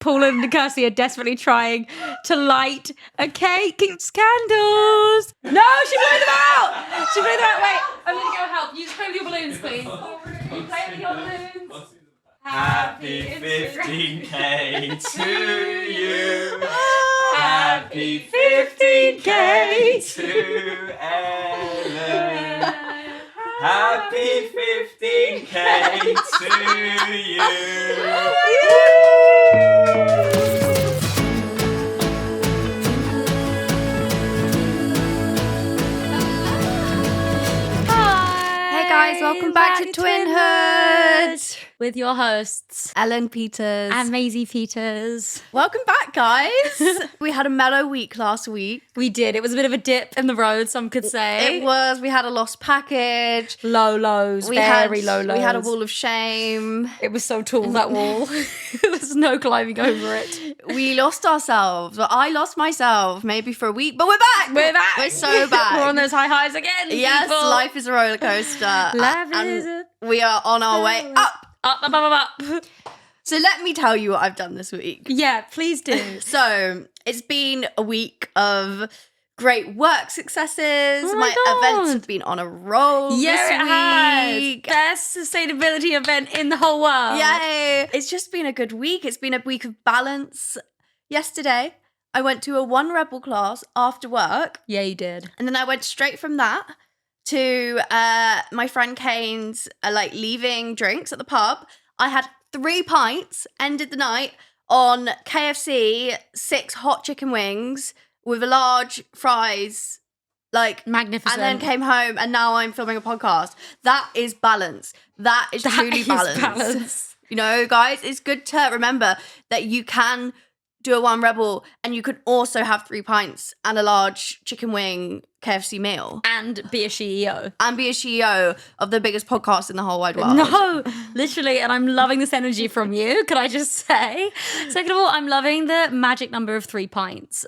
Paul and Kirsty are desperately trying to light a cake. It's candles. No, she blew them out. She blew them out. Wait, I'm going to go help. You just play with your balloons, please. You play with your balloons. Happy 15K to you. Happy 15K to Ellen. Happy 15K to you. Hey guys, welcome back to Twinhood with your hosts Ellen Peters and Maisie Peters. Welcome back, guys. We had a mellow week last week. We did. It was a bit of a dip in the road, some could say. It was. We had a lost package. Low lows, Very low lows. We had a wall of shame. It was so tall, that wall. There's no climbing over it. We lost ourselves. Well, I lost myself, maybe for a week, but we're back. We're back. We're so back. We're on those high highs again. Yes, people. life is a roller coaster. Life is a we are on our way up. Up. So let me tell you what I've done this week. Yeah, please do. So it's been a week of great work successes. Oh my God. events have been on a roll Yeah, this it week. has. Best sustainability event in the whole world. Yay! It's just been a good week. It's been a week of balance. Yesterday, I went to a One Rebel class after work. Yeah, you did. And then I went straight from that to my friend Kane's leaving drinks at the pub. I had 3 pints, ended the night on KFC, 6 hot chicken wings with a large fries, Magnificent. and then came home, and now I'm filming a podcast. That is balance. That is truly balance. You know, guys, it's good to remember that you can do a One Rebel and you can also have 3 pints and a large chicken wing KFC meal. And be a CEO. And be a CEO of the biggest podcast in the whole wide world. No, literally. And I'm loving this energy from you. Could I just say? Second of all, I'm loving the magic number of 3 pints.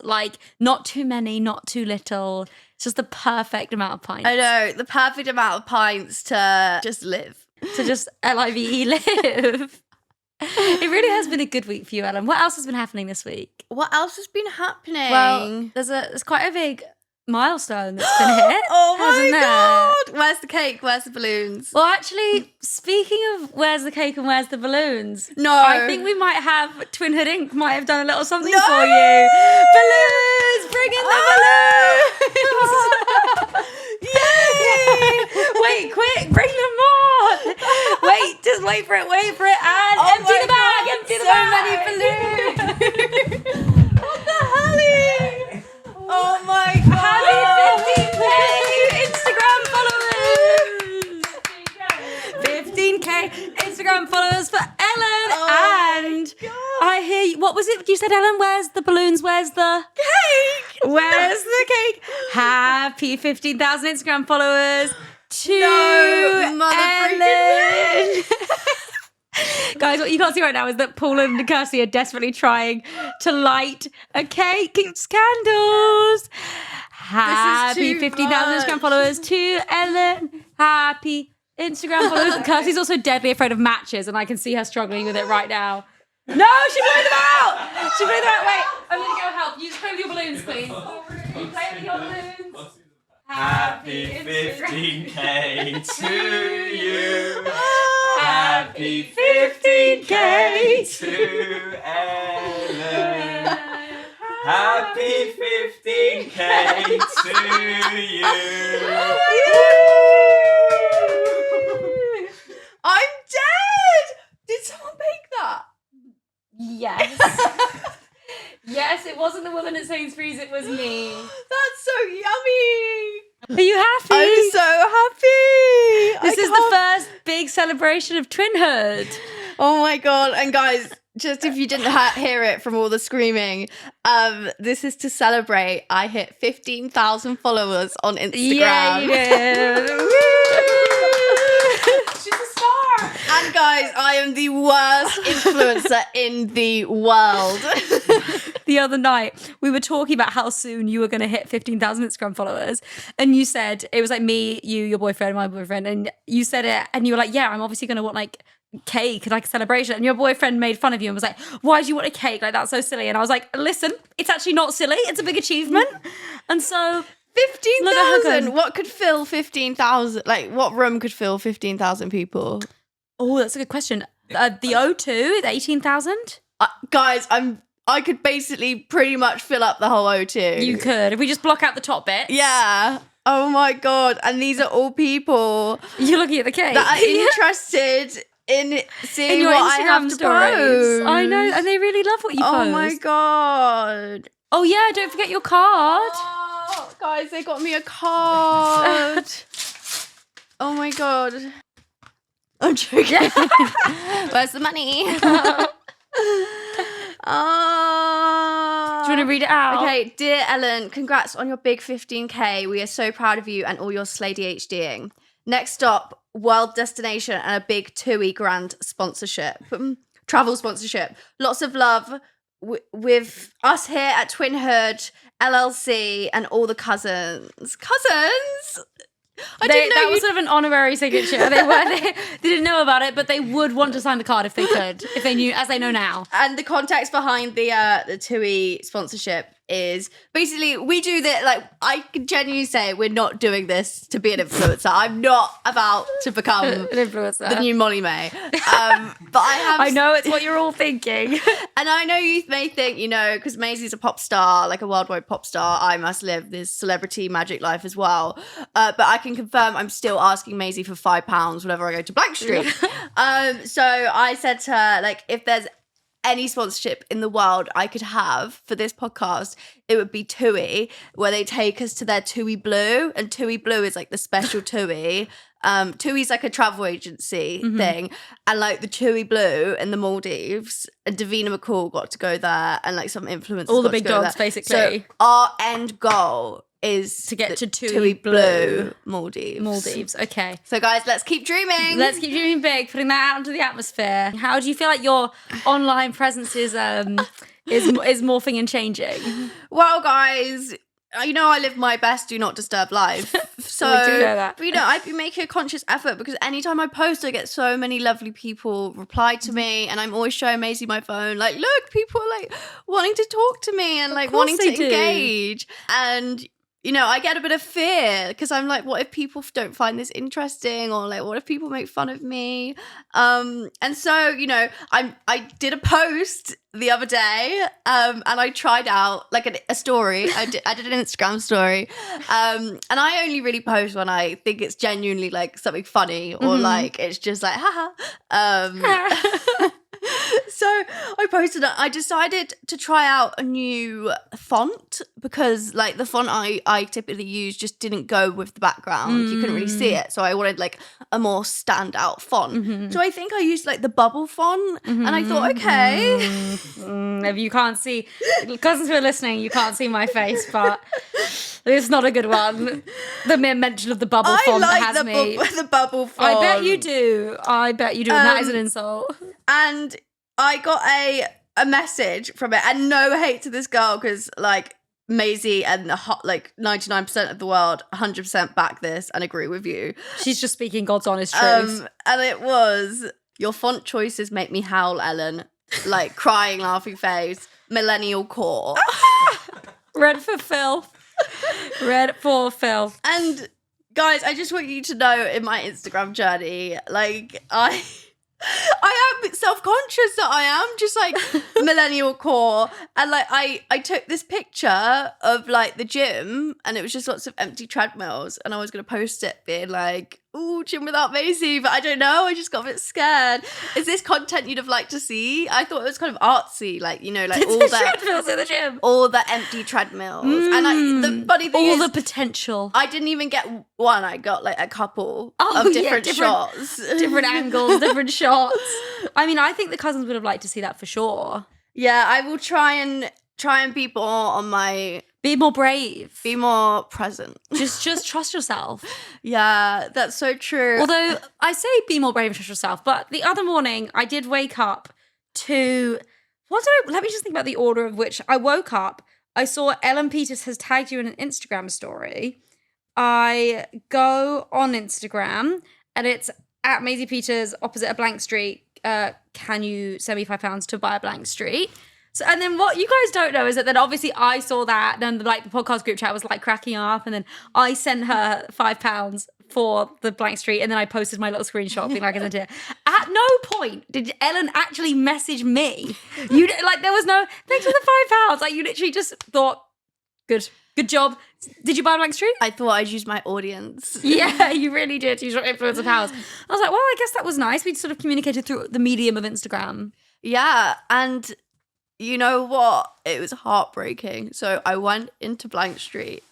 Not too many, not too little. It's just the perfect amount of pints. I know, the perfect amount of pints to just live. To just L-I-V-E live. It really has been a good week for you, Ellen. What else has been happening this week? What else has been happening? Well, there's quite a big milestone that's been hit. Oh my hasn't there? God! Where's the cake? Where's the balloons? Well, actually, speaking of where's the cake and where's the balloons, No. I think we might have Twinhood Inc. might have done a little something No. for you. Balloons! Bring in the balloons! Yay! Wait, quick, bring them on! Wait, just wait for it, and empty the bag, empty the bag! So many balloons! What the hell? Oh my God! Happy 15K Instagram followers! 15K Instagram followers for Ellen, and God. I hear you. What was it you said, Ellen? Where's the balloons? Where's the Cake! Where's the cake? Happy 15,000 Instagram followers to Ellen. Guys, what you can't see right now is that Paul and Kirsty are desperately trying to light a cake. It's candles. Happy 15,000 Instagram followers to Ellen. Happy Instagram followers. Kirsty's also deadly afraid of matches, and I can see her struggling with it right now. No, she blew them out. She blew them out. Wait, I'm going to go help. You just play with your balloons, please. You play with your balloons. Happy 15K to you. Happy 15K to Ellen. Happy 15K to you. I'm dead! Did someone bake that? Yes. Yes, it wasn't the woman at Sainsbury's, it was me. That's so yummy! Are you happy? I'm so happy! This is the first big celebration of Twinhood. Oh my God. And guys, just if you didn't hear it from all the screaming, this is to celebrate. I hit 15,000 followers on Instagram. Yeah, you did. She's a star. And guys, I am the worst influencer in the world. The other night, we were talking about how soon you were going to hit 15,000 Instagram followers. And you said, it was like me, you, your boyfriend, my boyfriend. And you said it, and you were like, yeah, I'm obviously going to want like cake, like a celebration, and your boyfriend made fun of you and was like, why do you want a cake? Like, that's so silly. And I was like, listen, it's actually not silly. It's a big achievement. And so 15,000. What could fill 15,000? Like, what room could fill 15,000 people? Oh, that's a good question. The O2 is 18,000. Guys, I could basically pretty much fill up the whole O2. You could, if we just block out the top bit. Yeah. Oh my God. And these are all people You're looking at the cake that are interested in seeing your what Instagram I have to stories. post. I know, and they really love what you post. Oh my God. Oh yeah, don't forget your card. Oh, guys, they got me a card. Oh my God. I'm joking. Where's the money? Do you want to read it out? Okay, dear Ellen, congrats on your big 15K. We are so proud of you and all your slay DHDing. Next stop, world destination and a big TUI grand sponsorship. Travel sponsorship. Lots of love with us here at Twinhood, LLC, and all the cousins. Cousins? That was sort of an honorary signature. They didn't know about it, but they would want to sign the card if they could, if they knew, as they know now. And the context behind the TUI sponsorship is basically we do that. Like, I can genuinely say we're not doing this to be an influencer. I'm not about to become An influencer. the new Molly May. But I know it's what you're all thinking. And I know you may think, because Maisie's a pop star, like a worldwide pop star, I must live this celebrity magic life as well. But I can confirm I'm still asking Maisie for £5 whenever I go to Black Street. So I said to her, like, if there's any sponsorship in the world I could have for this podcast, it would be TUI, where they take us to their TUI Blue. And TUI Blue is like the special TUI. TUI's like a travel agency thing. And like the TUI Blue in the Maldives, and Davina McCall got to go there, and like some influencers. All the big dogs, basically. So our end goal is to get to TUI Blue Maldives. Okay. So guys, let's keep dreaming. Let's keep dreaming big, putting that out into the atmosphere. How do you feel like your online presence is morphing and changing? Well, guys, I live my best do not disturb life. So, we do know that. But, I've been making a conscious effort because anytime I post, I get so many lovely people reply to me, and I'm always showing Maisie my phone. Like, look, people are like wanting to talk to me and like wanting to engage. And I get a bit of fear because I'm like, what if people don't find this interesting, or like, what if people make fun of me? And so, I did a post the other day, and I tried out like a story. I did an Instagram story, and I only really post when I think it's genuinely like something funny, or like it's just like haha. So I posted it. I decided to try out a new font because like the font I typically use just didn't go with the background. You couldn't really see it. So I wanted like a more standout font. So I think I used like the bubble font, and I thought, okay. If you can't see, cousins who are listening, you can't see my face, but it's not a good one. The mere mention of the bubble font has me. The bubble font. I bet you do. And that is an insult. And I got a message from it, and no hate to this girl because like Maisie and like 99% of the world 100% back this and agree with you. She's just speaking God's honest truth. And it was, your font choices make me howl, Ellen. Like crying, laughing face, millennial core. Red for filth. Red for filth. And guys, I just want you to know, in my Instagram journey, like I am self-conscious that I am just like millennial core, and like I took this picture of like the gym, and it was just lots of empty treadmills, and I was gonna post it being like, ooh, gym without Maisie, but I don't know, I just got a bit scared. Is this content you'd have liked to see? I thought it was kind of artsy, like, like all the treadmills in the gym, all the empty treadmills, and the funny thing is, all the potential. I didn't even get one. I got like a couple of different shots, different angles, different shots. I mean, I think the cousins would have liked to see that for sure. Yeah, I will try and be more on my. Be more brave. Be more present. Just trust yourself. Yeah, that's so true. Although I say be more brave and trust yourself, but the other morning I did wake up to let me just think about the order of which I woke up. I saw Ellen Peters has tagged you in an Instagram story. I go on Instagram and it's at Maisie Peters, opposite a blank street. Can you send me £5 to buy a blank street? So, and then what you guys don't know is that then obviously I saw that, and then like the podcast group chat was like cracking up, and then I sent her £5 for the blank street, and then I posted my little screenshot being like, isn't it? At no point did Ellen actually message me. You like there was no thanks for the £5. Like you literally just thought, good job. Did you buy a blank street? I thought I'd use my audience. Yeah, you really did. Use your influence of powers. I was like, well, I guess that was nice. We sort of communicated through the medium of Instagram. Yeah, and you know what? It was heartbreaking. So I went into Blank Street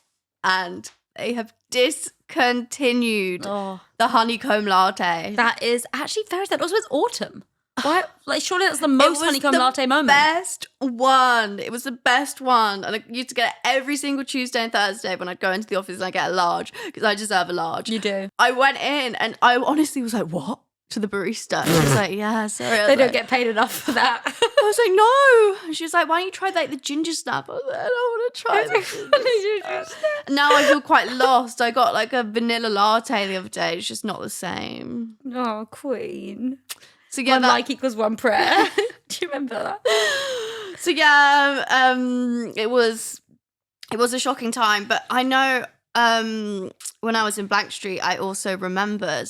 and they have discontinued the honeycomb latte. That is actually very sad. Also, it's autumn. Why? Like, surely that's the most honeycomb latte moment. Best one. It was the best one. And I used to get it every single Tuesday and Thursday when I'd go into the office and I'd get a large because I deserve a large. You do. I went in and I honestly was like, what? To the barista. She was like, yeah, sorry. They don't get paid enough for that. I was like, no. And she was like, why don't you try like the ginger snap? I was like, I don't want to try the ginger snap. Now I feel quite lost. I got like a vanilla latte the other day. It's just not the same. Oh, queen. So yeah, one like equals one prayer. Do you remember that? So yeah, it was a shocking time. But I know when I was in Blank Street, I also remembered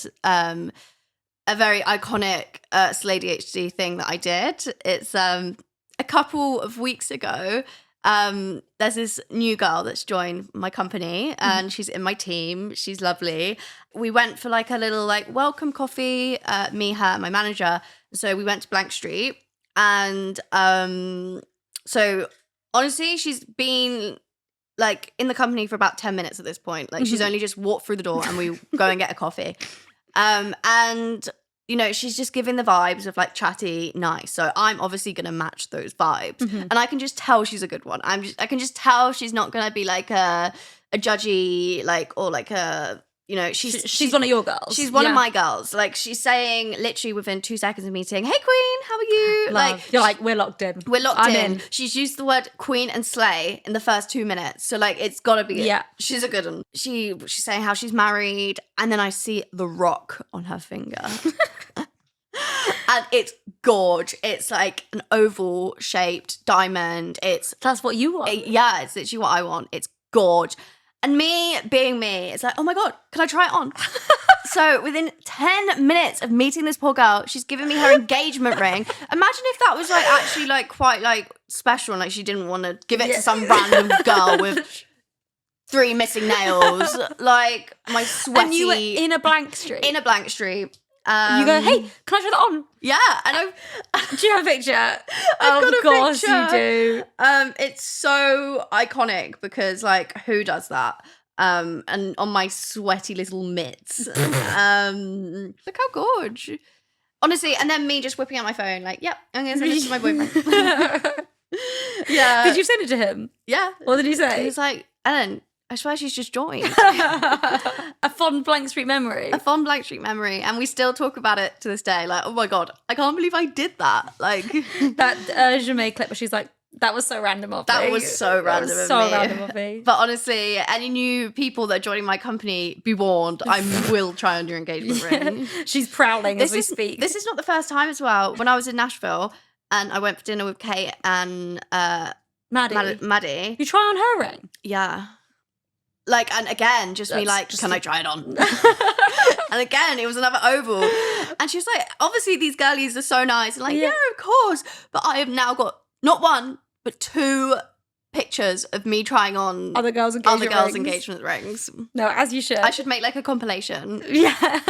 a very iconic Slay ADHD thing that I did. It's a couple of weeks ago. There's this new girl that's joined my company and she's in my team. She's lovely. We went for like a little like welcome coffee, me, her, my manager. So we went to Blank Street and so honestly, she's been like in the company for about 10 minutes at this point. Like she's only just walked through the door and we go and get a coffee. And you know, she's just giving the vibes of like chatty, nice. So I'm obviously going to match those vibes. And I can just tell she's a good one. I can just tell she's not going to be like a judgy, like, or like a, you know, she's one of your girls. She's one of my girls. Like she's saying literally within 2 seconds of meeting, hey queen, how are you? Love. Like you're like, we're locked in. We're locked in. She's used the word queen and slay in the first 2 minutes. So like it's gotta be it. She's a good one. She's saying how she's married, and then I see the rock on her finger. And it's gorge. It's like an oval shaped diamond. That's what you want. Yeah, it's literally what I want. It's gorge. And me being me, it's like, oh my God, can I try it on? So within 10 minutes of meeting this poor girl, she's giving me her engagement ring. Imagine if that was like actually like quite like special and like she didn't want to give it to some random girl with 3 missing nails. Like my sweaty... And you were in a Blank Street. In a Blank Street. You go, hey, can I try that on? Yeah, and do you have a picture? Of course you do. It's so iconic because like who does that? And on my sweaty little mitts. Look how gorge. Honestly, and then me just whipping out my phone, like, yep, I'm gonna send this to my boyfriend. Yeah. Did you send it to him? Yeah. What did he say? He was like, Ellen, I swear she's just joined. A fond Blank Street memory. A fond Blank Street memory. And we still talk about it to this day. Like, oh my God, I can't believe I did that. Like that Jamie clip where she's like, that was so random of me. That was so random of me. But honestly, any new people that are joining my company, be warned, I will try on your engagement ring. She's prowling as we speak. This is not the first time as well. When I was in Nashville and I went for dinner with Kate and Maddie. You try on her ring? Yeah. Like, and again, just me like, can I try it on? And again, it was another oval. And she was like, obviously these girlies are so nice. And like, yeah, of course. But I have now got not 1, but 2 pictures of me trying on other girls' engagement rings. No, as you should. I should make like a compilation. Yeah.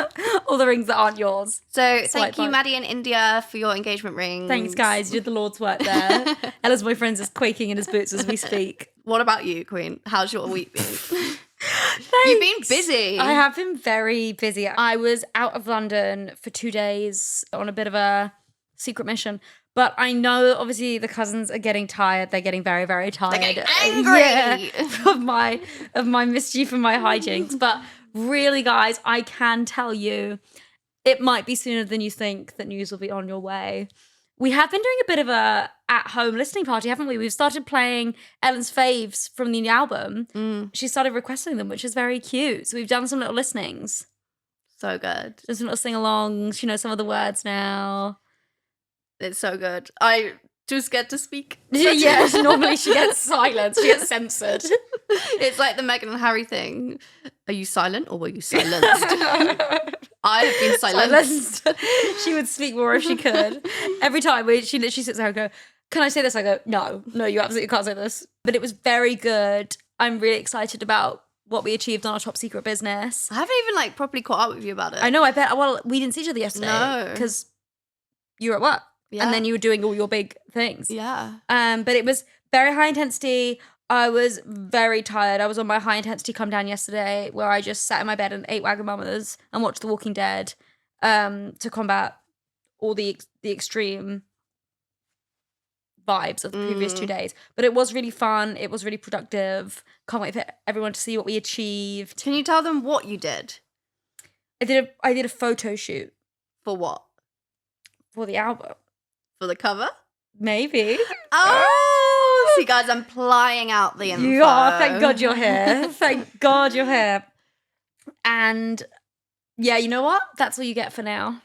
All the rings that aren't yours. So thank you, Maddie in India, for your engagement rings. Thanks, guys. You did the Lord's work there. Ella's boyfriend is quaking in his boots as we speak. What about you, Queen? How's your week been? Thanks. You've been busy. I have been very busy. I was out of London for 2 days on a bit of a secret mission. But I know, obviously, the cousins are getting tired. They're getting very, very tired. They're getting angry. Of my mischief and my hijinks. But really, guys, I can tell you, it might be sooner than you think that news will be on your way. We have been doing a bit of a at-home listening party, haven't we? We've started playing Ellen's faves from the album. She started requesting them, which is very cute. So we've done some little listenings. So good. Just little sing-alongs. She knows some of the words now. It's so good. I too scared to speak. Yes, normally she gets silenced. She gets censored. It's like the Meghan and Harry thing. Are you silent or were you silenced? I have been silenced. She would speak more if she could. Every time she literally sits there and go, can I say this? I go, no, you absolutely can't say this. But it was very good. I'm really excited about what we achieved on our top secret business. I haven't even like properly caught up with you about it. I know, I bet. Well, we didn't see each other yesterday. No. Because you were at work. Yeah. And then you were doing all your big things. Yeah. But it was very high intensity. I was very tired. I was on my high intensity come down yesterday where I just sat in my bed and ate Wagamama's and watched The Walking Dead to combat all the extreme vibes of the previous 2 days. But it was really fun. It was really productive. Can't wait for everyone to see what we achieved. Can you tell them what you did? I did a photo shoot. For what? For the album. For the cover? Maybe. Oh! See, guys, I'm plying out the info. Yeah, thank God you're here. Thank God you're here. And yeah, you know what? That's all you get for now.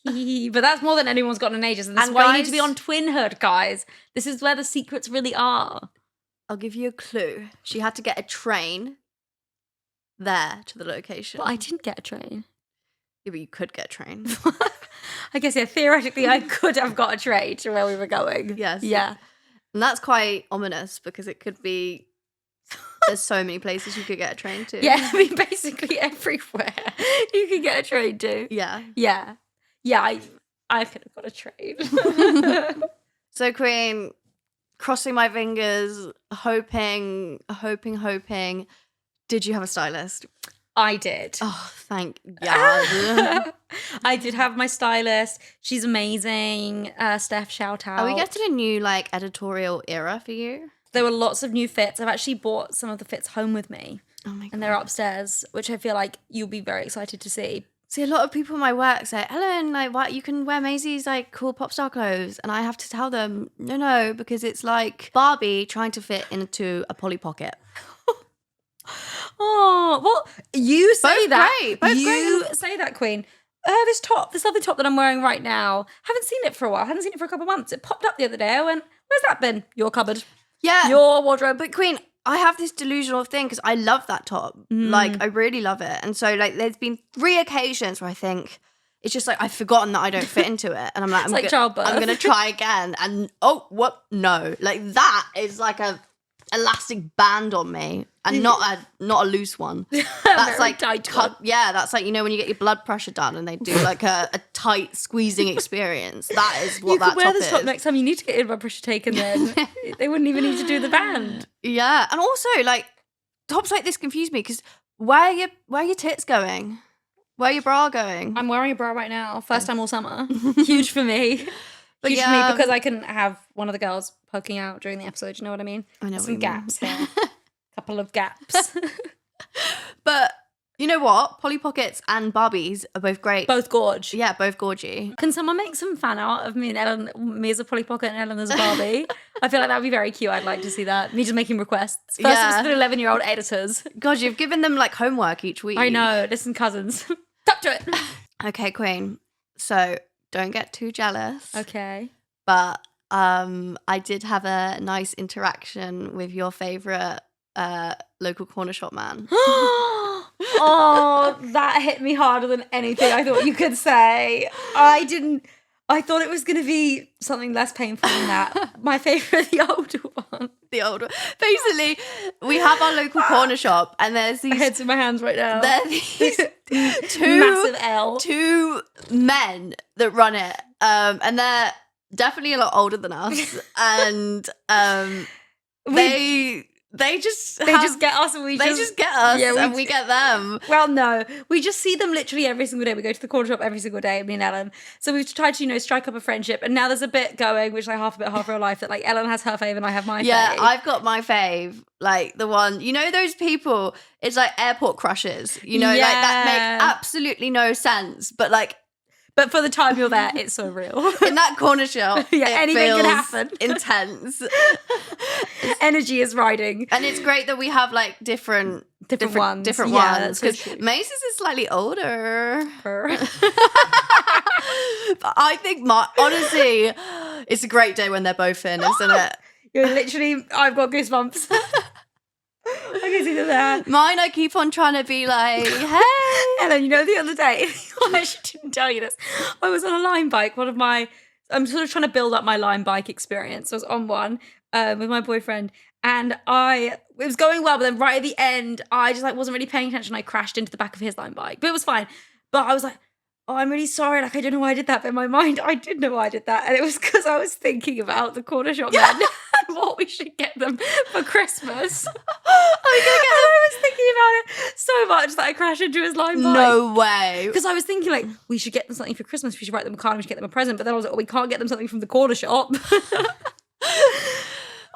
But that's more than anyone's gotten in ages. And that's why you need to be on Twinhood, guys. This is where the secrets really are. I'll give you a clue. She had to get a train there to the location. But I didn't get a train. Yeah, but you could get a train. I guess, yeah, theoretically, I could have got a train to where we were going. Yes. Yeah. And that's quite ominous because it could be... There's so many places you could get a train to. Yeah, I mean, basically everywhere you can get a train to. Yeah. Yeah. Yeah, I could have got a train. So, Queen, crossing my fingers, hoping. Did you have a stylist? I did. Oh, thank God. I did have my stylist. She's amazing. Steph, shout out. Are we getting a new, like, editorial era for you? There were lots of new fits. I've actually brought some of the fits home with me. Oh, my God. And they're upstairs, which I feel like you'll be very excited to see. See, a lot of people in my work say, Ellen, like, what, you can wear Maisie's, like, cool pop star clothes. And I have to tell them, no, because it's like Barbie trying to fit into a Polly Pocket. Oh, well, you say Both that. great. Both you great. say that, Queen. This lovely top that I'm wearing right now, haven't seen it for a while. Haven't seen it for a couple of months. It popped up the other day. I went, where's that been? Your cupboard. Yeah. Your wardrobe. But Queen, I have this delusional thing because I love that top. Like, I really love it. And so, like, there's been 3 occasions where I think it's just like I've forgotten that I don't fit into it. And I'm like, like childbirth. I'm going to try again. And oh, what? No. Like, that is like a elastic band on me and not a loose one. That's like tight one. Yeah, that's like, you know, when you get your blood pressure done and they do like a tight squeezing experience. That is what that top is. You could wear this top next time you need to get your blood pressure taken then. They wouldn't even need to do the band. Yeah. And also, like, tops like this confuse me because where are your tits going? Where are your bra going? I'm wearing a bra right now. First time all summer. Huge for me. But Huge yeah. for me because I couldn't have one of the girls poking out during the episode. You know what I mean? I know Some what you gaps mean. here. Couple of gaps. But you know what? Polly Pockets and Barbies are both great. Both gorge. Yeah, both gorgy. Can someone make some fan art of me and Ellen, me as a Polly Pocket and Ellen as a Barbie? I feel like that would be very cute. I'd like to see that. Me just making requests. First Yeah. it was for 11-year-old editors. God, you've given them like homework each week. I know. Listen, cousins. Up to it. Okay, Queen. So don't get too jealous. Okay. But I did have a nice interaction with your favourite local corner shop man. Oh, that hit me harder than anything I thought you could say. I thought it was going to be something less painful than that. My favourite, the older one. The older. Basically, we have our local corner shop and there's these... My head's in my hands right now. There are these Massive L. 2 men that run it. And they're definitely a lot older than us. And they just get us and they just get us and we get them. Well, no, we just see them literally every single day. We go to the corner shop every single day, me and Ellen. So we've tried to, strike up a friendship. And now there's a bit going, which like half a bit, half real life, that like Ellen has her fave and I have my fave. Yeah, I've got my fave. Like the one, those people, it's like airport crushes, like that make absolutely no sense. But for the time you're there, it's so real. in that corner shop, Yeah, it anything feels can happen. intense. Energy is riding. And it's great that we have like different different ones. Different Yeah, ones. that's Because so true. Macy's is slightly older. Her. But I think, honestly, it's a great day when they're both in, isn't it? You're literally, I've got goosebumps. I can see them there. Mine, I keep on trying to be like, hey. Ellen, you know, the other day, I actually didn't tell you this. I was on a line bike. I'm sort of trying to build up my line bike experience. I was on one with my boyfriend, and it was going well, but then right at the end, I just like wasn't really paying attention. I crashed into the back of his line bike, but it was fine. But I was like, oh, I'm really sorry. Like, I don't know why I did that. But in my mind, I did know why I did that. And it was because I was thinking about the corner shop men and what we should get them for Christmas. I was thinking about it so much that I crashed into his line bike. No way. Because I was thinking, like, we should get them something for Christmas. We should write them a card and we should get them a present. But then I was like, oh, we can't get them something from the corner shop.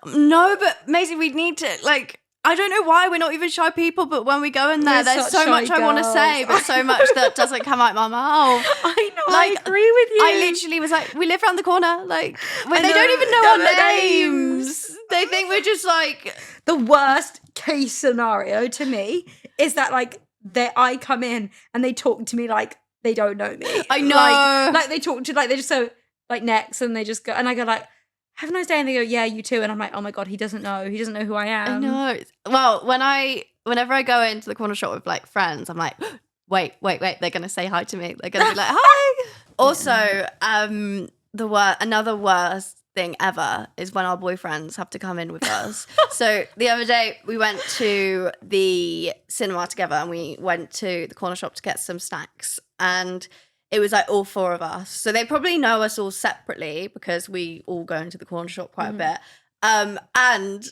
No, but Maisie, we need to, like, I don't know why we're not even shy people, but when we go in there, We're there's such so much shy I want to girls. say, but so much that doesn't come out my mouth. I know, Like, I agree with you. I literally was like, we live around the corner. Like, when they know, don't even know know our their names. They think we're just like, The worst case scenario to me is that, like, I come in and they talk to me like they don't know me. I know. Like they talk to, like, they just so, like, next, and they just go, and I go like, have a nice day, and they go, yeah, you too. And I'm like, oh my God, he doesn't know who I am. I know. Well, whenever I go into the corner shop with like friends, I'm like, wait, they're gonna say hi to me. They're gonna be like, hi. Also, another worst thing ever is when our boyfriends have to come in with us. So the other day we went to the cinema together and we went to the corner shop to get some snacks, and it was like all four of us. So they probably know us all separately because we all go into the corner shop quite a bit. And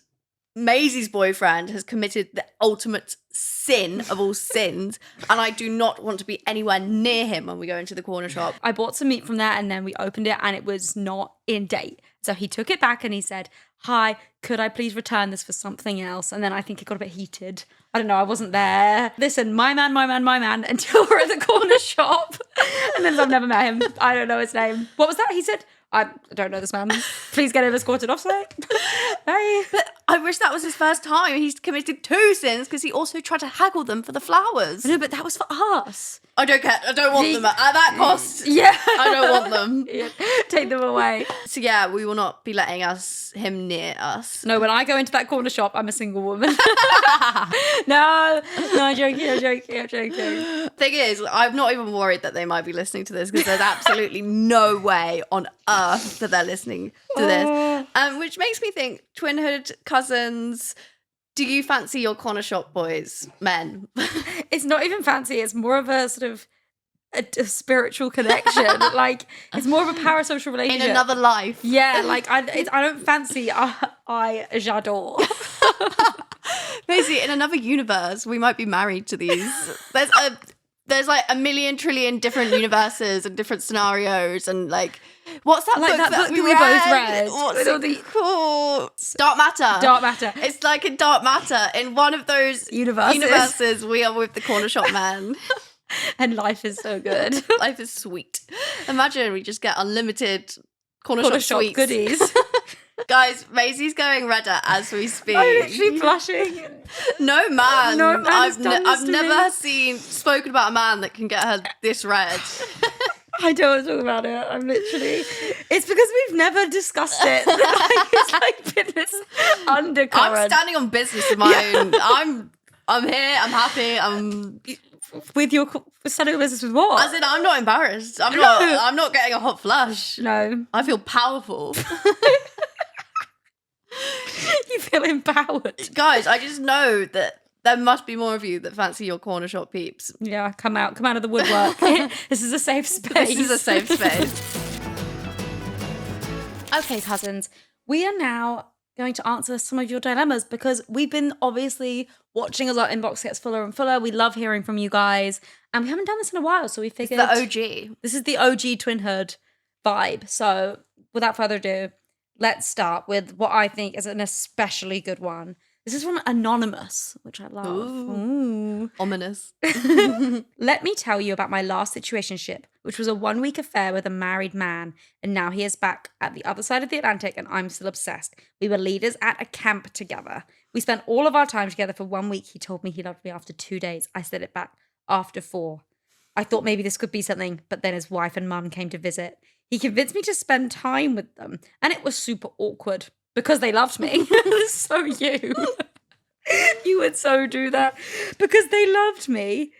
Maisie's boyfriend has committed the ultimate sin of all sins, and I do not want to be anywhere near him when we go into the corner shop. I bought some meat from there, and then we opened it and it was not in date. So he took it back and he said, hi, could I please return this for something else? And then I think it got a bit heated. I don't know, I wasn't there. Listen, my man, until we're at the corner shop. And then I've never met him. I don't know his name. What was that? He said, I don't know this man. Please get him escorted off site. Bye. But I wish that was his first time. He's committed 2 sins because he also tried to haggle them for the flowers. No, but that was for us. I don't care. I don't want them at that cost. Yeah. I don't want them. Yeah. Take them away. So yeah, we will not be letting him near us. No, when I go into that corner shop, I'm a single woman. No, I'm joking. Thing is, I'm not even worried that they might be listening to this because there's absolutely no way on earth that they're listening to this. Which makes me think, Twinhood cousins, do you fancy your corner shop boys, men? It's not even fancy. It's more of a sort of a spiritual connection. Like, it's more of a parasocial relationship. In another life. Yeah, like I don't fancy. I j'adore. Basically, in another universe, we might be married to these. There's like a million trillion different universes and different scenarios, and like, what's that Like book that book we that we both read? What's With all it the- called? Dark Matter. Dark Matter. It's like in Dark Matter. In one of those Universes. we are with the corner shop man. And life is so good. Life is sweet. Imagine we just get unlimited corner Corner shop shop sweets. goodies. Guys, Maisie's going redder as we speak. I'm literally blushing. No man. No man has done this I've to never spoken about a man that can get her this red. I don't want to talk about it. I'm literally. It's because we've never discussed it. Like, it's like been this undercurrent. I'm standing on business of my own. I'm here. I'm happy. With your standing on business with what? As in, I'm not embarrassed. I'm not getting a hot flush. No. I feel powerful. You feel empowered. Guys, I just know that there must be more of you that fancy your corner shop peeps. Yeah, come out of the woodwork. This is a safe space. This is a safe space. Okay, cousins, we are now going to answer some of your dilemmas because we've been obviously watching as our inbox gets fuller and fuller. We love hearing from you guys, and we haven't done this in a while, so we figured The OG. this is the OG Twinhood vibe. So without further ado, let's start with what I think is an especially good one. This is from Anonymous, which I love. Ooh. Ominous. Let me tell you about my last situationship, which was a 1-week affair with a married man, and now he is back at the other side of the Atlantic and I'm still obsessed. We were leaders at a camp together. We spent all of our time together for 1 week. He told me he loved me after 2 days. I said it back after 4. I thought maybe this could be something, but then his wife and mum came to visit. He convinced me to spend time with them, and it was super awkward. Because they loved me. So you. You would so do that. Because they loved me.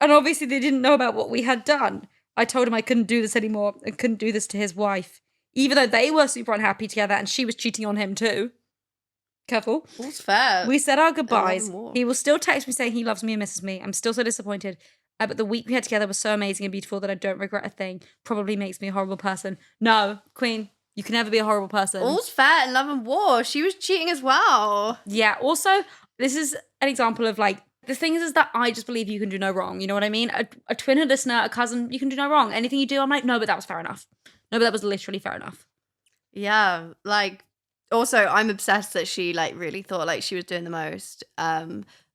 And obviously they didn't know about what we had done. I told him I couldn't do this anymore and couldn't do this to his wife. Even though they were super unhappy together and she was cheating on him too. Careful. That's fair. We said our goodbyes. He will still text me saying he loves me and misses me. I'm still so disappointed. But the week we had together was so amazing and beautiful that I don't regret a thing. Probably makes me a horrible person. No, Queen. You can never be a horrible person. All's fair in love and war. She was cheating as well. Yeah. Also, this is an example of like, the thing is that I just believe you can do no wrong. You know what I mean? A twinhood listener, a cousin, you can do no wrong. Anything you do, I'm like, no, but that was fair enough. No, but that was literally fair enough. Yeah. Like, also, I'm obsessed that she like really thought like she was doing the most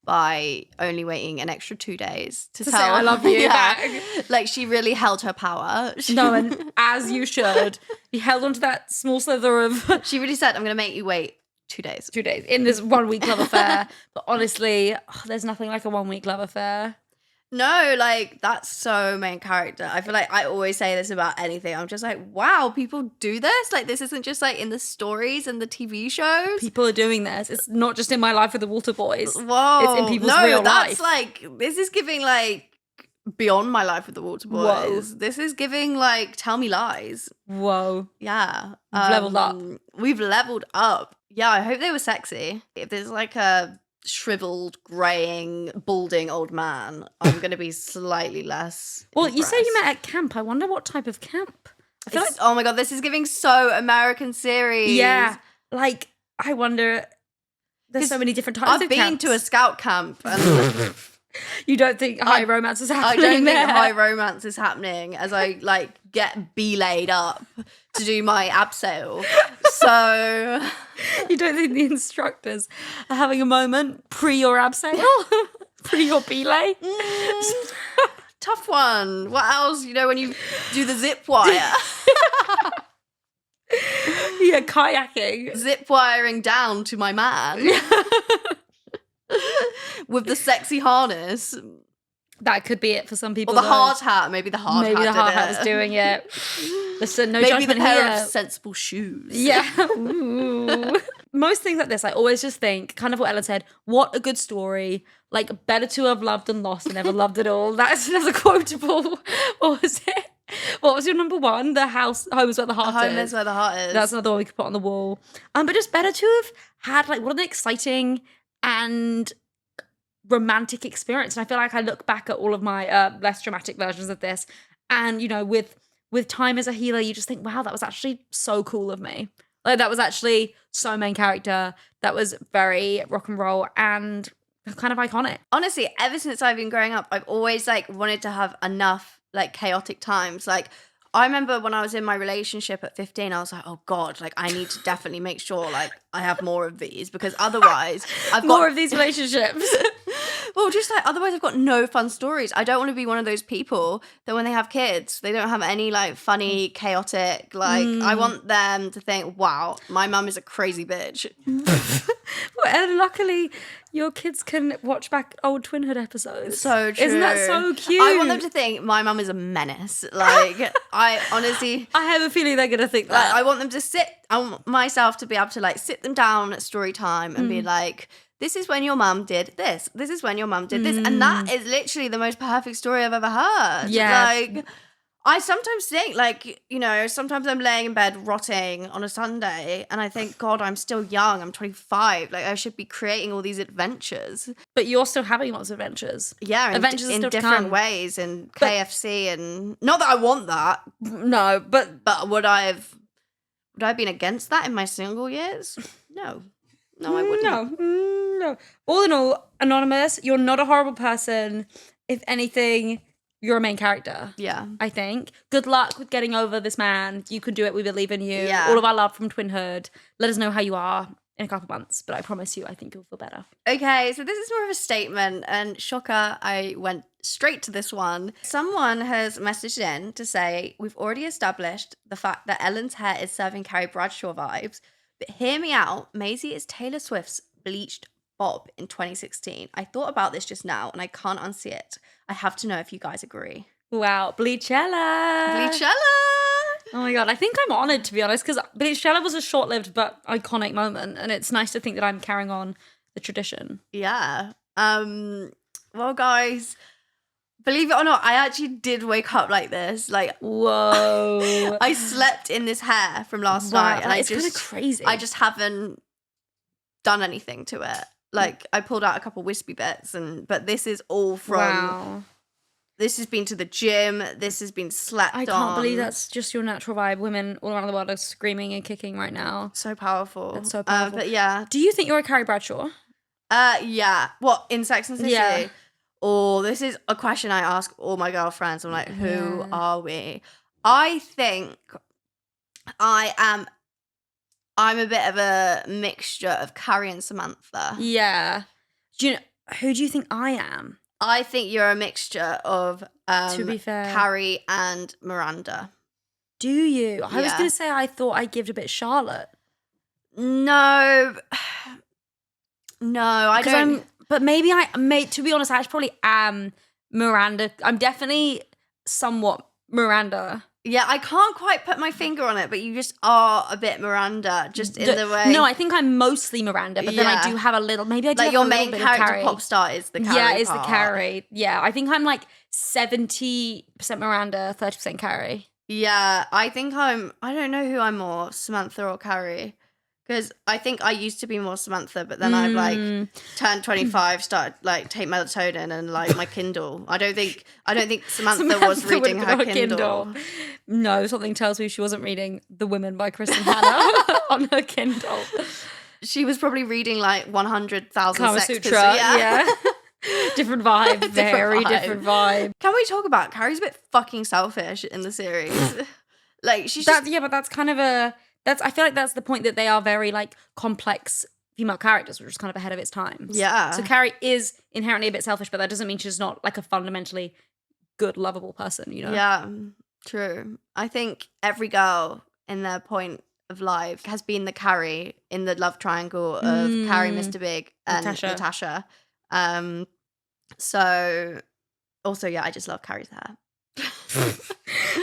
by only waiting an extra 2 days to tell say I love you back. Like she really held her power. No, and as you should. You held onto that small slither of... She really said, I'm going to make you wait 2 days. 2 days in this 1 week love affair. But honestly, there's nothing like a 1 week love affair. No, like that's so main character. I feel like I always say this about anything. I'm just like, wow, people do this? Like this isn't just like in the stories and the TV shows. People are doing this. It's not just in my life with the Walter boys. Whoa. It's in people's real life. That's like, this is giving like beyond my life with the Walter boys. Whoa. This is giving like tell me lies. Whoa. Yeah. We've leveled up. We've leveled up. Yeah, I hope they were sexy. If there's like a shriveled, graying, balding old man, I'm going to be slightly less Well, impressed. you say you met at camp. I wonder what type of camp. I feel like, Oh my God, this is giving so American series. yeah, like, I wonder, there's so many different types I've of been camps. to a scout camp and You don't think high romance is I happening don't think there? high romance is happening as I like get belayed up to do my abseil. So You don't think the instructors are having a moment pre your abseil? Pre your belay? tough one. What else? You know, when you do the zip wire. Yeah, kayaking. Zip wiring down to my man. With the sexy harness. That could be it for some people. Or the though. hard hat. Maybe the hard hat Maybe the did hard it. hat was doing it. Listen, no Maybe judgment the pair here. of sensible shoes. Yeah. Ooh. Most things like this, I always just think, kind of what Ellen said, what a good story. Like, better to have loved than lost and never loved at all. That's another quotable. What was it? What was your number one? The home is where the heart Home is. is where the heart is. That's another one we could put on the wall. But just better to have had, like, what an exciting and romantic experience. And I feel like I look back at all of my less dramatic versions of this, and, you know, with time as a healer, you just think, wow, that was actually so cool of me. Like, that was actually so main character. That was very rock and roll and kind of iconic. Honestly, ever since I've been growing up, I've always like wanted to have enough like chaotic times. Like I remember when I was in my relationship at 15, I was like, oh God, like I need to definitely make sure like I have more of these, because otherwise I've got More of these relationships. well, just like otherwise I've got no fun stories. I don't want to be one of those people that when they have kids, they don't have any like funny, chaotic, like I want them to think, wow, my mum is a crazy bitch. Well, and luckily your kids can watch back old Twinhood episodes. So true. Isn't that so cute? I want them to think my mum is a menace. Like I honestly I have a feeling they're going to think like that. I want them to I want myself to be able to like sit them down at story time and be like, this is when your mum did this. This is when your mum did this. And that is literally the most perfect story I've ever heard. Yeah. Like I sometimes think like, you know, sometimes I'm laying in bed rotting on a Sunday and I think, God, I'm still young. I'm 25. Like I should be creating all these adventures. But you're still having lots of adventures. Yeah. Adventures are in still to different come. ways, and KFC and not that I want that, No, but would I have been against that in my single years? No, I wouldn't. No. All in all, Anonymous, you're not a horrible person. If anything, you're a main character. Yeah. I think. Good luck with getting over this man. You can do it. We believe in you. Yeah. All of our love from Twinhood. Let us know how you are. in a couple months, but I promise you, I think you'll feel better. Okay, so this is more of a statement, and shocker, I went straight to this one. Someone has messaged in to say, we've already established the fact that Ellen's hair is serving Carrie Bradshaw vibes, but hear me out, Maisie is Taylor Swift's bleached bob in 2016. I thought about this just now, and I can't unsee it. I have to know if you guys agree. Wow, Bleachella. Bleachella! Oh my God, I think I'm honoured, to be honest, because Bleachella was a short-lived but iconic moment, and it's nice to think that I'm carrying on the tradition. Yeah. Well, guys, believe it or not, I actually did wake up like this. Like, whoa. I slept in this hair from last night, and it's kind of crazy. I just haven't done anything to it. Like, I pulled out a couple wispy bits, but this is all from... Wow. This has been to the gym. This has been slept on. I can't believe that's just your natural vibe. Women all around the world are screaming and kicking right now. So powerful. That's so powerful. But yeah. Do you think you're a Carrie Bradshaw? Yeah. What, in Sex and the City? Yeah. Oh, this is a question I ask all my girlfriends. I'm like, who are we? I think I'm a bit of a mixture of Carrie and Samantha. Yeah. Do you know, who do you think I am? I think you're a mixture of to be fair, Carrie and Miranda. Do you? I was going to say I thought I gave a bit Charlotte. No, I don't. But maybe to be honest, I actually probably am Miranda. I'm definitely somewhat Miranda. Yeah, I can't quite put my finger on it, but you just are a bit Miranda, just in the way. No, I think I'm mostly Miranda, but then I do have a little. Maybe I do like have your a little main bit character of Carrie. pop star is the Carrie. Yeah, is part. the Carrie. Yeah, I think I'm like 70% Miranda, 30% Carrie. Yeah, I think I don't know who I'm more, Samantha or Carrie. Because I think I used to be more Samantha, but then I've like turned 25, started like take melatonin and like my Kindle. I don't think Samantha was reading her Kindle. No, something tells me she wasn't reading The Women by Kristen Hanna on her Kindle. She was probably reading like 100,000 Kama Sex Sutra. Pistols. Yeah. Different vibe. Very different vibe. Can we talk about Carrie's a bit fucking selfish in the series? Like she's yeah, but that's kind of I feel like that's the point, that they are very like complex female characters, which is kind of ahead of its time. Yeah. So Carrie is inherently a bit selfish, but that doesn't mean she's not like a fundamentally good, lovable person, you know? Yeah, true. I think every girl in their point of life has been the Carrie in the love triangle of Carrie, Mr. Big, and Natasha. So also, yeah, I just love Carrie's hair.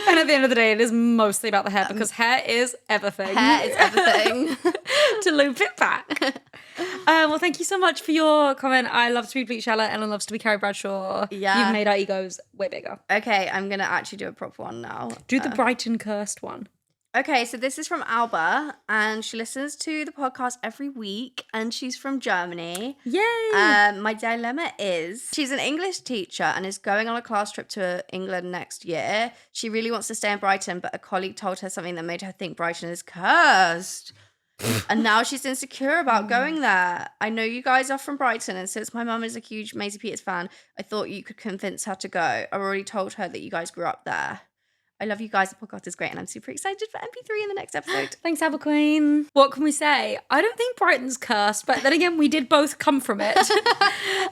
And at the end of the day, it is mostly about the hair, because hair is everything. Hair is everything. To loop it back. Well, thank you so much for your comment. I love to be Bleachella. Ellen loves to be Carrie Bradshaw. Yeah. You've made our egos way bigger. Okay, I'm going to actually do a proper one now. Do the Brighton cursed one. Okay, so this is from Alba, and she listens to the podcast every week, and she's from Germany. Yay! My dilemma is, she's an English teacher and is going on a class trip to England next year. She really wants to stay in Brighton, but a colleague told her something that made her think Brighton is cursed. And now she's insecure about going there. I know you guys are from Brighton, and since my mum is a huge Maisie Peters fan, I thought you could convince her to go. I've already told her that you guys grew up there. I love you guys. The podcast is great, and I'm super excited for MP3 in the next episode. Thanks, Abba Queen. What can we say? I don't think Brighton's cursed, but then again, we did both come from it.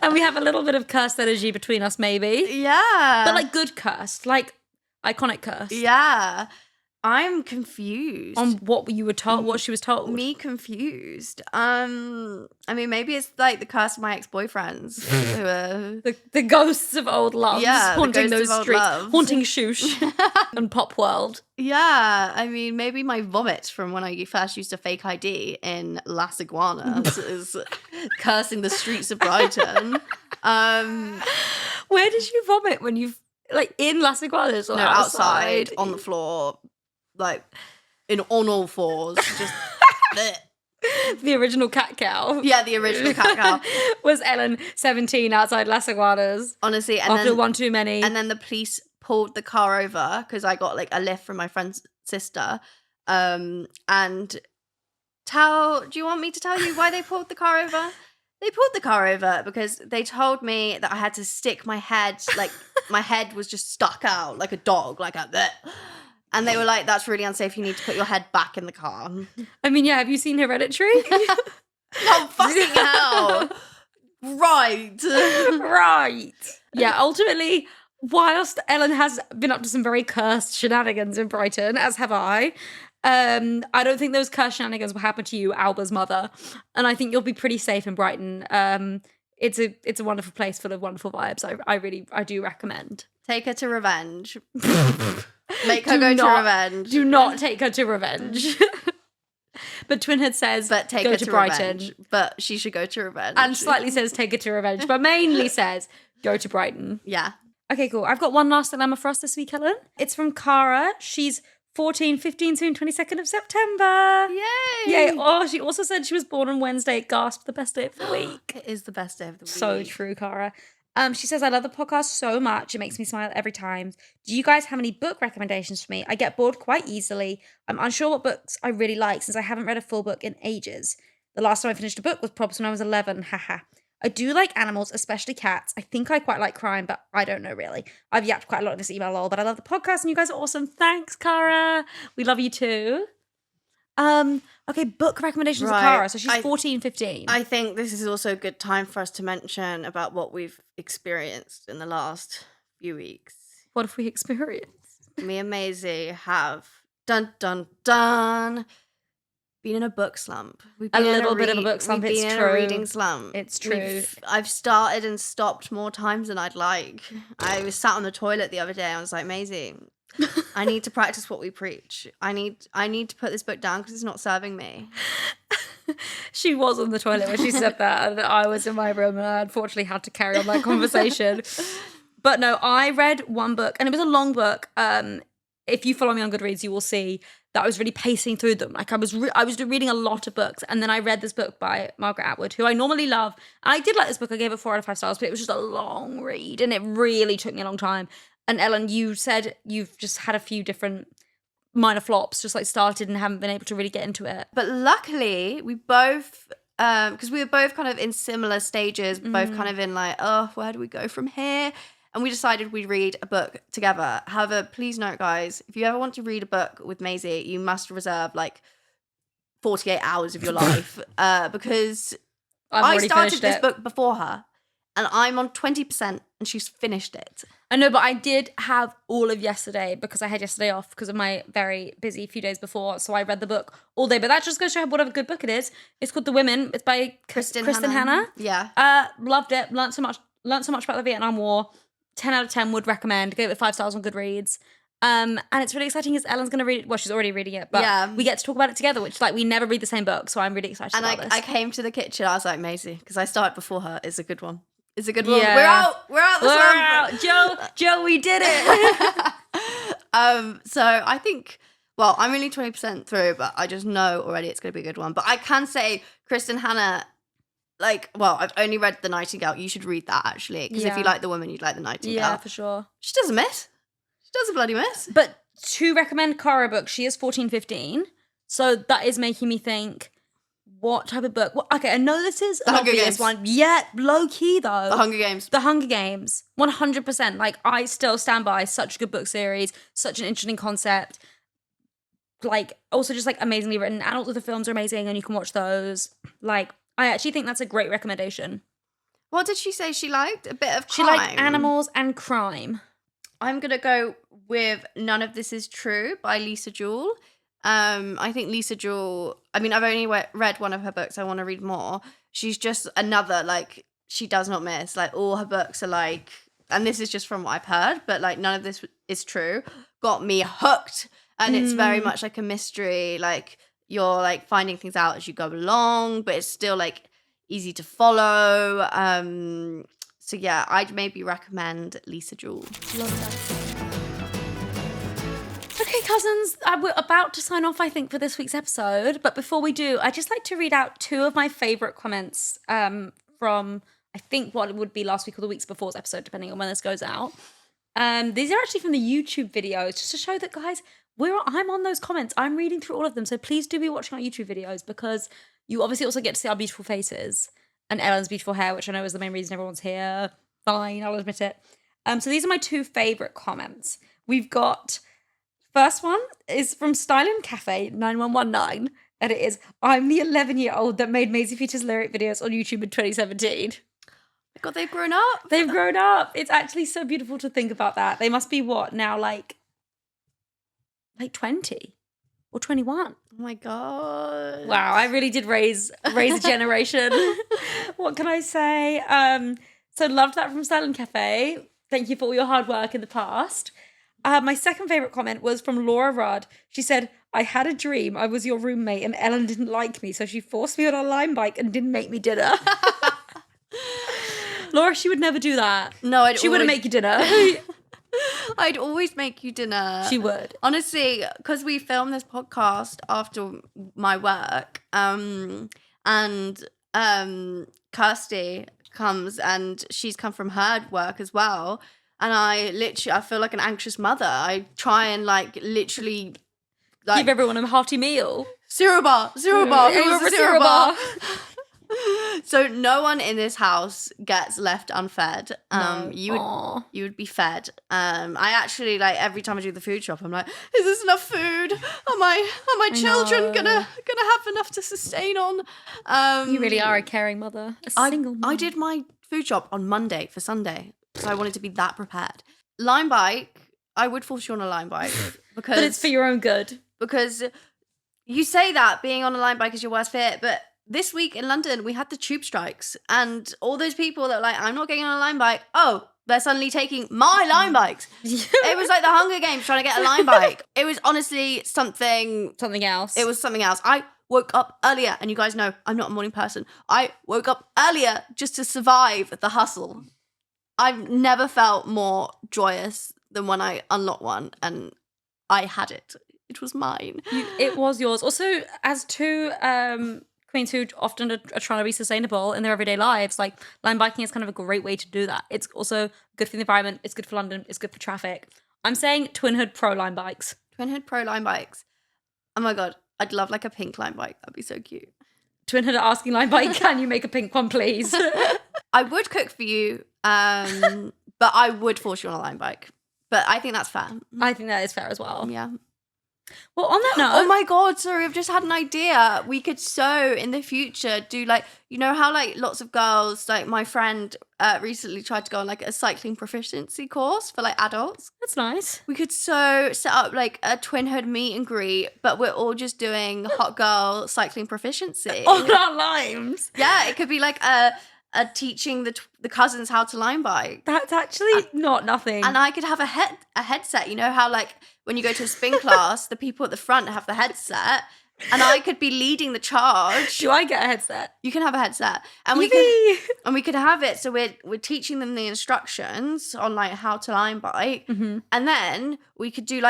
And we have a little bit of cursed energy between us, maybe. Yeah. But like good cursed, like iconic cursed. Yeah. I'm confused. On what you were told, what she was told. Me confused. I mean, maybe it's like the curse of my ex-boyfriends who are the ghosts of old loves, haunting those streets, haunting Shoosh and Pop World. Yeah, I mean, maybe my vomit from when I first used a fake ID in Las Iguanas is cursing the streets of Brighton. Where did you vomit when you like in Las Iguanas or outside on the floor? Like on all fours, just the original cat cow. Yeah, the original cat cow was Ellen 17 outside Las Iguanas. Honestly, and after then, one too many, and then the police pulled the car over because I got like a lift from my friend's sister. And do you want me to tell you why they pulled the car over? They pulled the car over because they told me that I had to stick my head, like my head was just stuck out like a dog, like a bleh. And they were like, that's really unsafe. You need to put your head back in the car. I mean, yeah, have you seen Hereditary? Oh, fucking hell. Right. Right. Yeah, ultimately, whilst Ellen has been up to some very cursed shenanigans in Brighton, as have I don't think those cursed shenanigans will happen to you, Alba's mother. And I think you'll be pretty safe in Brighton. It's a wonderful place full of wonderful vibes. I do recommend. Take her to Revenge. Make her go to Revenge. Do not take her to Revenge. But Twinhood says, but take go her to to Brighton. Revenge. But she should go to Revenge. And slightly says, take her to Revenge. But mainly says, go to Brighton. Yeah. Okay, cool. I've got one last dilemma for us this week, Ellen. It's from Cara. She's 14, 15, soon 22nd of September. Yay. Yay. Oh, she also said she was born on Wednesday. Gasp, the best day of the week. It is the best day of the week. So true, Cara. She says, I love the podcast so much. It makes me smile every time. Do you guys have any book recommendations for me? I get bored quite easily. I'm unsure what books I really like since I haven't read a full book in ages. The last time I finished a book was probably when I was 11. Haha. I do like animals, especially cats. I think I quite like crime, but I don't know really. I've yapped quite a lot in this email, lol, but I love the podcast and you guys are awesome. Thanks, Cara. We love you too. Okay, book recommendations for Cara. So she's 14, 15. I think this is also a good time for us to mention about what we've experienced in the last few weeks. What have we experienced? Me and Maisie have been in a book slump. We've been a little bit of a book slump. It's true. true. A reading slump. It's true. I've started and stopped more times than I'd like. I was sat on the toilet the other day. I was like, Maisie, I need to practice what we preach. I need to put this book down because it's not serving me. She was on the toilet when she said that, and I was in my room, and I unfortunately had to carry on that conversation. But no, I read one book, and it was a long book. If you follow me on Goodreads, you will see that I was really pacing through them. Like I was reading a lot of books, and then I read this book by Margaret Atwood, who I normally love. And I did like this book. I gave it 4 out of 5 stars, but it was just a long read, and it really took me a long time. And Ellen, you said you've just had a few different minor flops, just like started and haven't been able to really get into it. But luckily, we both, because we were both kind of in similar stages, both kind of in like, oh, where do we go from here? And we decided we'd read a book together. However, please note, guys, if you ever want to read a book with Maisie, you must reserve like 48 hours of your life because I started this book before her and I'm on 20% and she's finished it. I know, but I did have all of yesterday because I had yesterday off because of my very busy few days before. So I read the book all day. But that just goes to show what a good book it is. It's called The Women. It's by Kristen Hanna. Yeah. Loved it. Learned so much about the Vietnam War. 10 out of 10 would recommend. Gave it 5 stars on Goodreads. And it's really exciting because Ellen's going to read it. Well, she's already reading it, but we get to talk about it together, which like we never read the same book. So I'm really excited about this. And I came to the kitchen. I was like, Maisie, because I started before her. It's a good one. It's a good one. Yeah. We're out. Joe, we did it. So I think, well, I'm only 20% through, but I just know already it's going to be a good one. But I can say Kristen Hanna, like, well, I've only read The Nightingale. You should read that, actually. Because if you like The Woman, you'd like The Nightingale. Yeah, for sure. She doesn't miss. She doesn't bloody miss. But to recommend Cara books, she is 14, 15. So that is making me think, what type of book? Well, okay, I know this is an obvious one. Yeah, low key though. The Hunger Games. The Hunger Games. 100%. Like, I still stand by such a good book series, such an interesting concept. Like, also just like amazingly written. And also the films are amazing and you can watch those. Like, I actually think that's a great recommendation. What did she say she liked? A bit of crime. She liked animals and crime. I'm going to go with None of This Is True by Lisa Jewell. I think Lisa Jewell, I mean, I've only read one of her books. I want to read more. She's just another, like, she does not miss. Like, all her books are like, and this is just from what I've heard, but like, None of This Is True got me hooked. And it's very much like a mystery. Like, you're like finding things out as you go along, but it's still like easy to follow. So yeah, I'd maybe recommend Lisa Jewell. Love that. Okay, cousins, we're about to sign off, I think, for this week's episode. But before we do, I'd just like to read out 2 of my favourite comments from, I think, what would be last week or the weeks before's episode, depending on when this goes out. These are actually from the YouTube videos, just to show that, guys, I'm on those comments. I'm reading through all of them. So please do be watching our YouTube videos because you obviously also get to see our beautiful faces and Ellen's beautiful hair, which I know is the main reason everyone's here. Fine, I'll admit it. So these are my 2 favourite comments. We've got... First one is from Styling Cafe 9119, And it is, I'm the 11-year-old that made Maisie Features lyric videos on YouTube in 2017. God, they've grown up. They've grown up. It's actually so beautiful to think about that. They must be what now, like 20 or 21. Oh my God. Wow, I really did raise a generation. What can I say? So loved that from Silent Cafe. Thank you for all your hard work in the past. My second favorite comment was from Laura Rudd. She said, I had a dream I was your roommate and Ellen didn't like me, so she forced me on a Lime bike and didn't make me dinner. Laura, she would never do that. No, she wouldn't make you dinner. I'd always make you dinner. She would. Honestly, because we filmed this podcast after my work, and Kirsty comes and she's come from her work as well. And I feel like an anxious mother. I try and literally give everyone a hearty meal. Zero bar. It was a zero bar. So no one in this house gets left unfed. No. You would be fed. I actually every time I do the food shop, I'm like, is this enough food? Are my children gonna have enough to sustain on? You really are a caring mother. Single mother. I did my food shop on Monday for Sunday, so I wanted to be that prepared. Lime bike, I would force you on a Lime bike because but it's for your own good. Because you say that being on a Lime bike is your worst fear, but this week in London, we had the tube strikes, and all those people that were like, I'm not getting on a Lime bike. Oh, they're suddenly taking my Lime bikes. It was like the Hunger Games trying to get a Lime bike. It was honestly something else. It was something else. I woke up earlier, and you guys know I'm not a morning person. I woke up earlier just to survive the hustle. I've never felt more joyous than when I unlocked one, and I had it. It was mine. It was yours. Also, as two queens who often are trying to be sustainable in their everyday lives, Lime biking is kind of a great way to do that. It's also good for the environment. It's good for London. It's good for traffic. I'm saying Twinhood Pro Lime bikes. Twinhood Pro Lime bikes. Oh my God. I'd love a pink Lime bike. That'd be so cute. Twinhood are asking Lime bike, can you make a pink one, please? I would cook for you, but I would force you on a Lime bike. But I think that's fair. I think that is fair as well. Yeah. Well, on that note... Oh my God, sorry, I've just had an idea. We could in the future do you know how lots of girls, my friend recently tried to go on a cycling proficiency course for adults. That's nice. We could set up a Twinhood meet and greet, but we're all just doing hot girl cycling proficiency. On our limes. Yeah, it could be a teaching the cousins how to Lime bike. That's actually not nothing. And I could have a headset. You know how when you go to a spin class, the people at the front have the headset, and I could be leading the charge. Do I get a headset? You can have a headset, and we could have it. So we're teaching them the instructions on how to Lime bike, and then we could do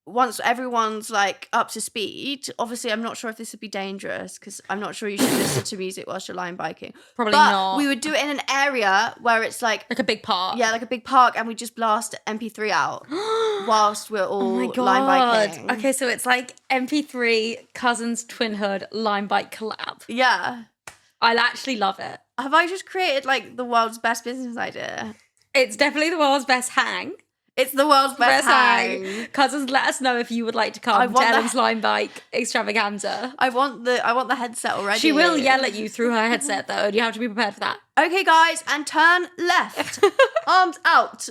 once everyone's up to speed. Obviously, I'm not sure if this would be dangerous because I'm not sure you should listen to music whilst you're Lime biking. Probably but not. We would do it in an area where it's like a big park. Yeah, a big park, and we just blast MP3 out whilst we're all Lime biking. Okay, so it's MP3 Cousins Twinhood Lime bike collab. Yeah, I'll actually love it. Have I just created the world's best business idea? It's definitely the world's best hang. It's the world's best hang. Cousins, let us know if you would like to come to Ellen's Lime bike extravaganza. I want the headset already. She will yell at you through her headset though, and you have to be prepared for that. Okay, guys, and turn left. Arms out.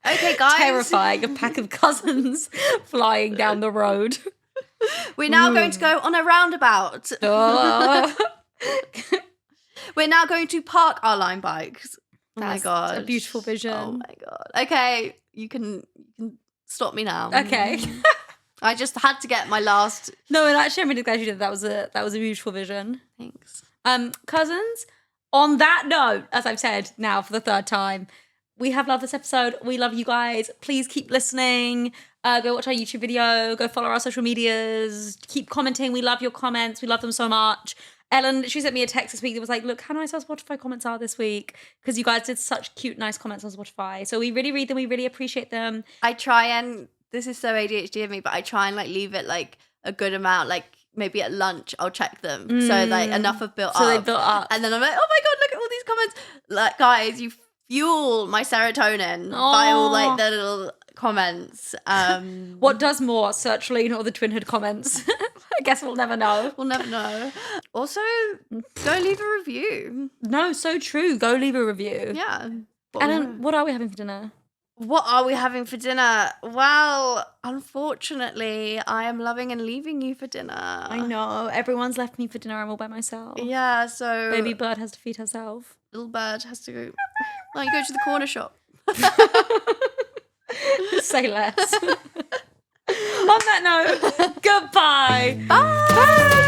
Okay, guys. Terrifying, a pack of cousins flying down the road. We're now going to go on a roundabout. We're now going to park our Lime bikes. Oh my God. A beautiful vision. Oh my God. Okay, you can stop me now. Okay. I just had to get my last. No, and actually I'm really glad you did. That was a beautiful vision. Thanks. Cousins, on that note, as I've said now for the third time, we have loved this episode. We love you guys. Please keep listening. Go watch our YouTube video. Go follow our social medias. Keep commenting. We love your comments. We love them so much. Ellen, she sent me a text this week that was like, look how nice our Spotify comments are this week, because you guys did such cute, nice comments on Spotify. So we really read them. We really appreciate them. I try and, this is so ADHD of me, but I try and leave it a good amount, maybe at lunch I'll check them. So enough have built up. So they built up. And then I'm like, oh my God, look at all these comments. Guys, you fuel my serotonin by all the little comments. What does more, Search Lean or the Twinhood comments? I guess we'll never know. We'll never know. Also, go leave a review. No, so true. Go leave a review. Yeah. Ellen, what are we having for dinner? What are we having for dinner? Well, unfortunately, I am loving and leaving you for dinner. I know. Everyone's left me for dinner. I'm all by myself. Yeah, so... Baby bird has to feed herself. Little bird has to go... No, you go to the corner shop. Say less. On that note, goodbye. Bye.